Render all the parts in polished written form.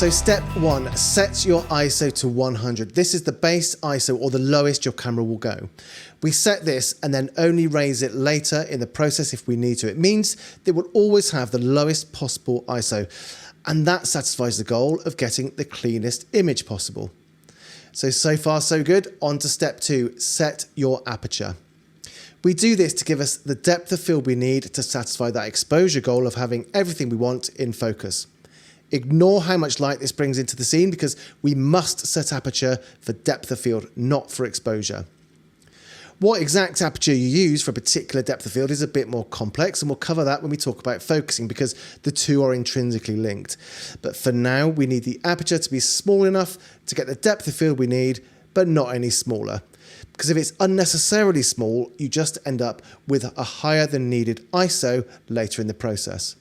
So step 1, set your ISO to 100. This is the base ISO, or the lowest your camera will go. We set this and then only raise it later in the process if we need to. It means that we'll always have the lowest possible ISO, and that satisfies the goal of getting the cleanest image possible. So far so good. On to step 2, set your aperture. We do this to give us the depth of field we need to satisfy that exposure goal of having everything we want in focus. Ignore how much light this brings into the scene, because we must set aperture for depth of field, not for exposure. What exact aperture you use for a particular depth of field is a bit more complex, and we'll cover that when we talk about focusing, because the two are intrinsically linked. But for now, we need the aperture to be small enough to get the depth of field we need, but not any smaller. Because if it's unnecessarily small, you just end up with a higher than needed ISO later in the process.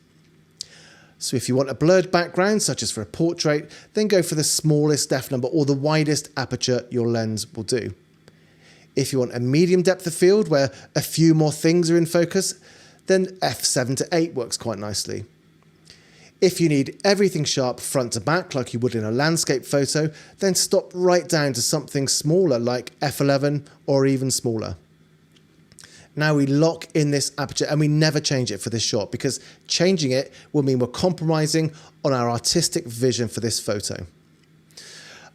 So if you want a blurred background, such as for a portrait, then go for the smallest depth number or the widest aperture your lens will do. If you want a medium depth of field where a few more things are in focus, then f7 to 8 works quite nicely. If you need everything sharp front to back like you would in a landscape photo, then stop right down to something smaller like f11 or even smaller. Now we lock in this aperture and we never change it for this shot, because changing it will mean we're compromising on our artistic vision for this photo.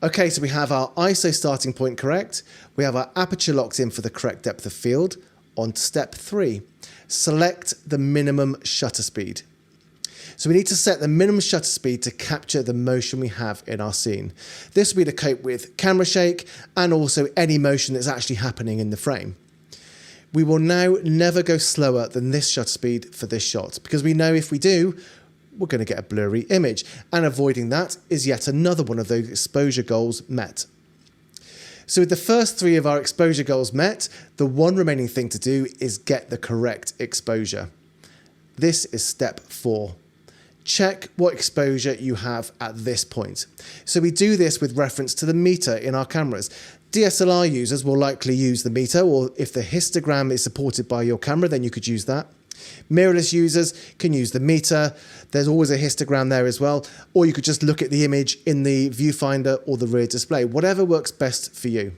Okay, so we have our ISO starting point correct. We have our aperture locked in for the correct depth of field. On to step 3, select the minimum shutter speed. So we need to set the minimum shutter speed to capture the motion we have in our scene. This will be to cope with camera shake and also any motion that's actually happening in the frame. We will now never go slower than this shutter speed for this shot, because we know if we do, we're going to get a blurry image, and avoiding that is yet another one of those exposure goals met. So with the first 3 of our exposure goals met, the one remaining thing to do is get the correct exposure. This is step 4. Check what exposure you have at this point. So we do this with reference to the meter in our cameras. DSLR users will likely use the meter, or if the histogram is supported by your camera, then you could use that. Mirrorless users can use the meter. There's always a histogram there as well, or you could just look at the image in the viewfinder or the rear display, whatever works best for you.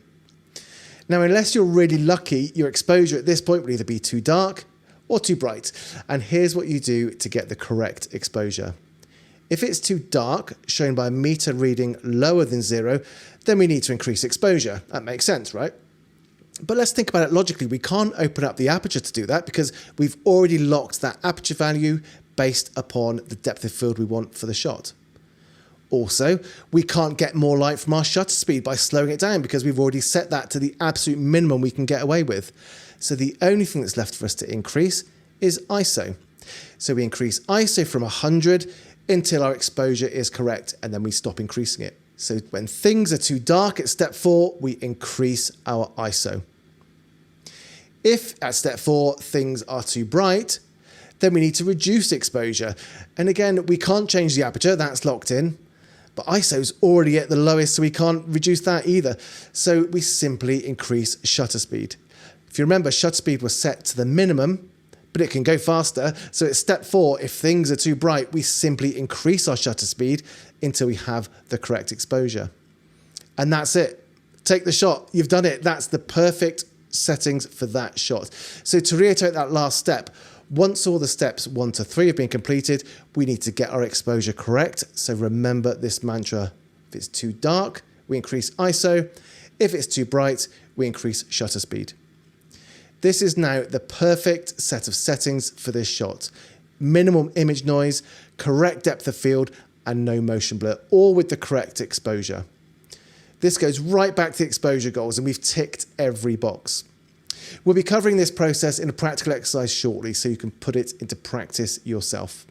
Now, unless you're really lucky, your exposure at this point will either be too dark or too bright. And here's what you do to get the correct exposure. If it's too dark, shown by a meter reading lower than 0, then we need to increase exposure. That makes sense, right? But let's think about it logically. We can't open up the aperture to do that, because we've already locked that aperture value based upon the depth of field we want for the shot. Also, we can't get more light from our shutter speed by slowing it down, because we've already set that to the absolute minimum we can get away with. So the only thing that's left for us to increase is ISO. So we increase ISO from 100 until our exposure is correct, and then we stop increasing it. So when things are too dark at step 4, we increase our ISO. If at step 4 things are too bright, then we need to reduce exposure. And again, we can't change the aperture, that's locked in. But ISO's already at the lowest, so we can't reduce that either. So we simply increase shutter speed. If you remember, shutter speed was set to the minimum, but it can go faster. So at step 4, if things are too bright, we simply increase our shutter speed until we have the correct exposure. And that's it. Take the shot. You've done it. That's the perfect settings for that shot. So to reiterate that last step, once all the steps 1 to 3 have been completed, we need to get our exposure correct. So remember this mantra. If it's too dark, we increase ISO. If it's too bright, we increase shutter speed. This is now the perfect set of settings for this shot. Minimum image noise, correct depth of field, and no motion blur, all with the correct exposure. This goes right back to the exposure goals, and we've ticked every box. We'll be covering this process in a practical exercise shortly, so you can put it into practice yourself.